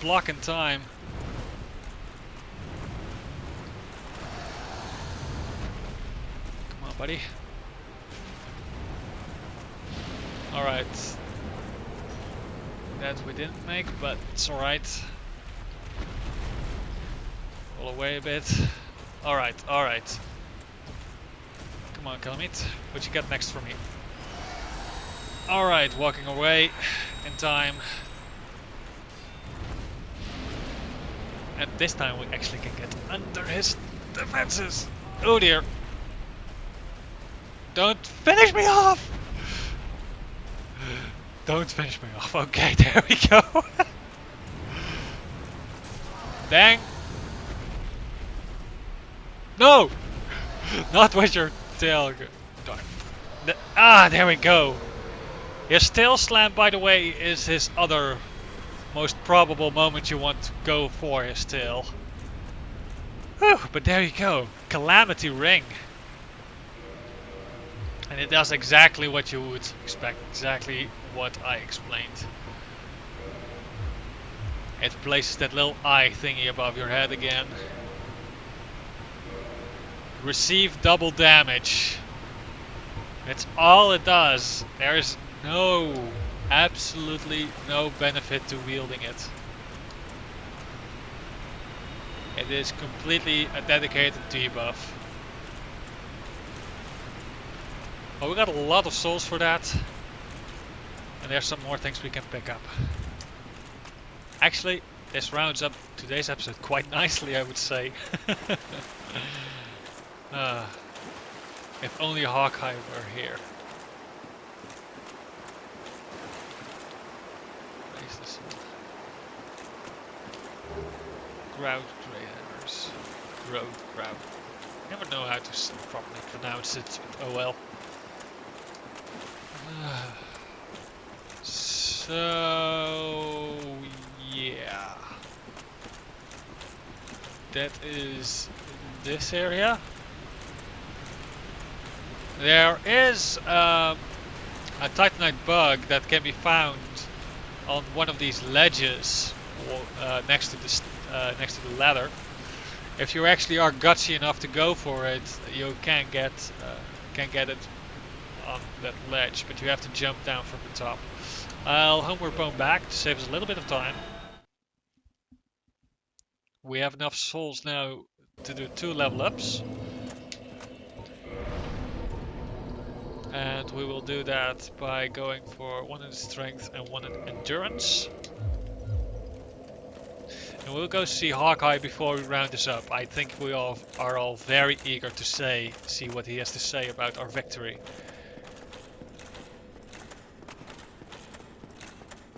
block in time. Come on, buddy. Alright. That we didn't make, but it's alright. Roll away a bit. Alright, alright. Come on, Calamity. What you got next for me? Alright, walking away in time. And this time we actually can get under his defenses. Oh dear. Don't finish me off! Don't finish me off. Okay, there we go. Dang. No! Not with your tail. Darn. There we go. His tail slam, by the way, is his other most probable moment you want to go for his tail. Whew, but there you go. Calamity ring. And it does exactly what you would expect. Exactly what I explained. It places that little eye thingy above your head again. Receive double damage. That's all it does. There is absolutely no benefit to wielding it. It is completely a dedicated debuff. Oh, we got a lot of souls for that. And there's some more things we can pick up. Actually, this rounds up today's episode quite nicely, I would say. If only Hawkeye were here. What is this? Grout Greyhammers. Road Grout. Never know how to properly pronounce it, but oh well. So yeah, that is this area. There is a Titanite bug that can be found on one of these ledges next to the ladder. If you actually are gutsy enough to go for it, you can get it on that ledge, but you have to jump down from the top. I'll homeward bone back to save us a little bit of time. We have enough souls now to do 2 level ups. And we will do that by going for 1 in strength and 1 in endurance. And we'll go see Hawkeye before we round this up. I think we are all very eager to see what he has to say about our victory.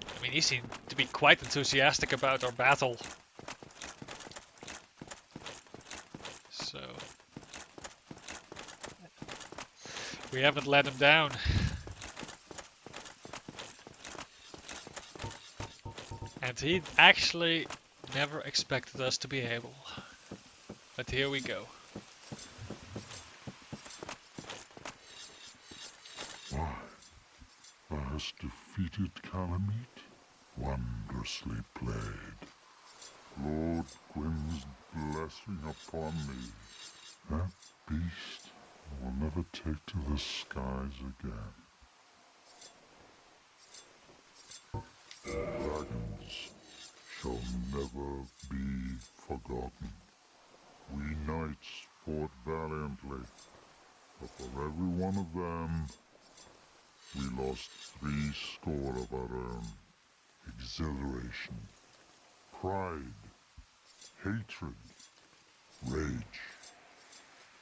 I mean, he seemed to be quite enthusiastic about our battle. So we haven't let him down. And he actually never expected us to be able. But here we go. Why, thou hast defeated Calamity? Wondrously played. Lord Gwyn's blessing upon me. That beast will never take to the skies again. Dragons shall never be forgotten. We knights fought valiantly, but for every one of them, we lost 70 of our own. Exhilaration, pride, hatred, rage.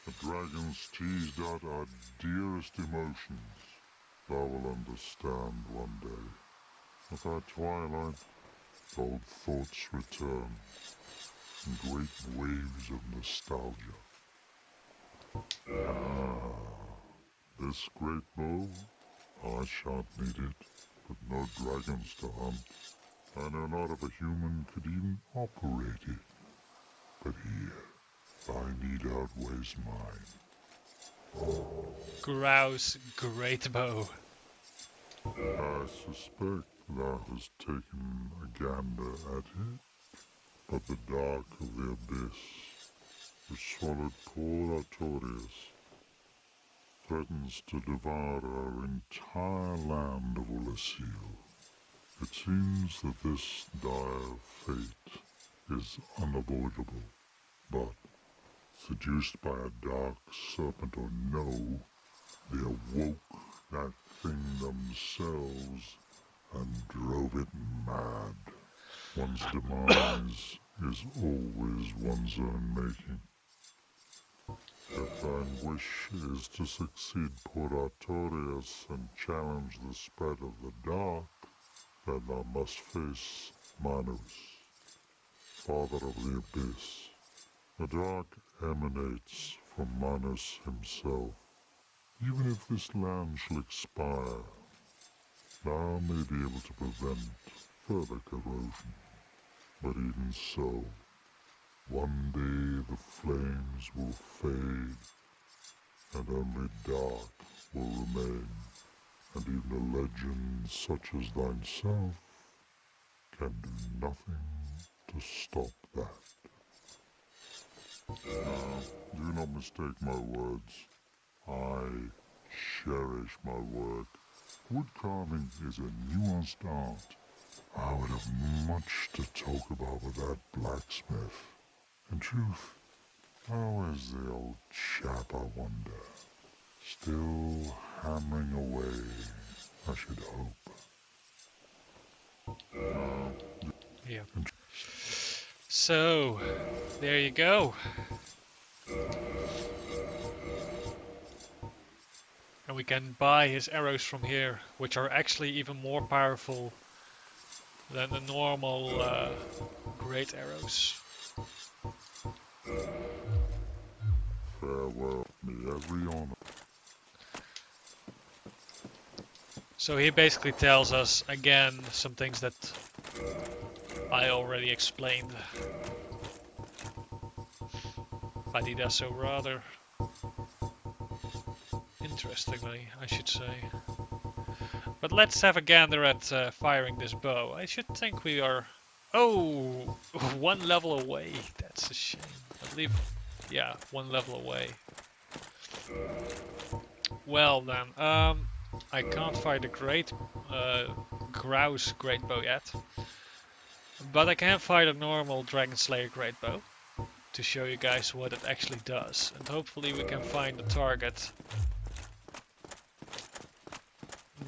The dragons teased out our dearest emotions. Thou will understand one day. At our twilight, old thoughts return in great waves of nostalgia. This great bow, I shan't need it, but no dragons to hunt. I know not if a human could even operate it, but here, thy need outweighs mine. Grouse great bow. I suspect thou hast taken a gander at it, but the dark of the abyss, which swallowed poor Artorias, threatens to devour our entire land of Ulasil. It seems that this dire fate is unavoidable, but seduced by a dark serpent or no, they awoke that thing themselves and drove it mad. One's demise is always one's own making. If thine wish is to succeed poor Artorias and challenge the spread of the dark, then thou must face Manus, father of the abyss. The dark emanates from Manus himself. Even if this land shall expire, thou may be able to prevent further corrosion. But even so, one day the flames will fade, and only dark will remain, and even a legend such as thyself can do nothing to stop that. Now, do not mistake my words. I cherish my work. Wood carving is a nuanced art. I would have much to talk about with that blacksmith. In truth, how is the old chap, I wonder? Still hammering away, I should hope. Yeah. So, there you go. And we can buy his arrows from here, which are actually even more powerful than the normal great arrows. Farewell, me every honor. So he basically tells us again some things that I already explained. But he does so rather interestingly, I should say. But let's have a gander at firing this bow. I should think we are... Oh! 1 level away. That's a shame. I believe... Yeah, 1 level away. Well then, I can't fire the great... Grouse great bow yet. But I can fire the normal Dragon Slayer great bow. To show you guys what it actually does. And hopefully we can find a target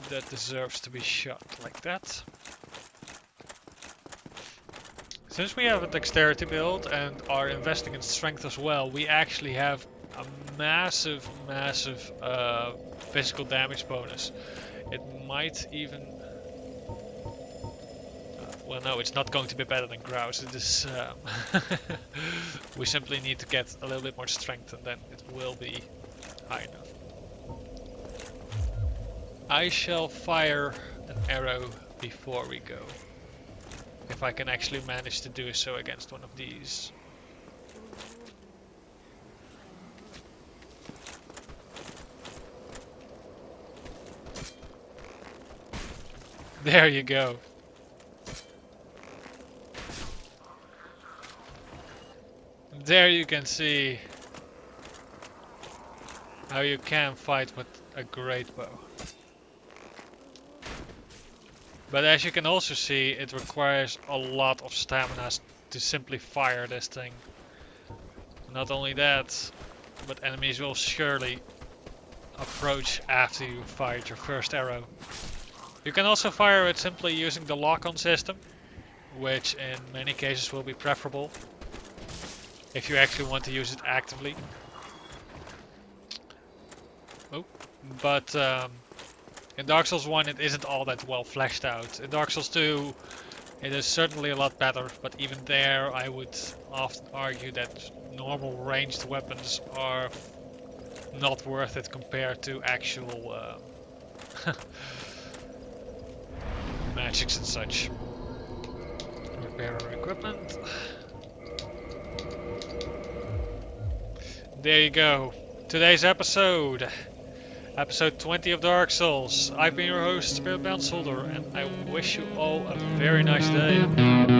that deserves to be shot like that. Since we have a dexterity build and are investing in strength as well, we actually have a massive physical damage bonus. It might even... well, no, it's not going to be better than Grouse. It is... we simply need to get a little bit more strength and then it will be high enough. I shall fire an arrow before we go. If I can actually manage to do so against one of these. There you go. There you can see how you can fight with a great bow. But as you can also see, it requires a lot of stamina to simply fire this thing. Not only that, but enemies will surely approach after you fired your first arrow. You can also fire it simply using the lock-on system, which in many cases will be preferable if you actually want to use it actively. Oh, but in Dark Souls 1 it isn't all that well fleshed out. In Dark Souls 2 it is certainly a lot better, but even there I would often argue that normal ranged weapons are not worth it compared to actual magics and such. Repair our equipment. There you go. Today's episode. Episode 20 of Dark Souls. I've been your host, Spirit Bound Soldier, and I wish you all a very nice day.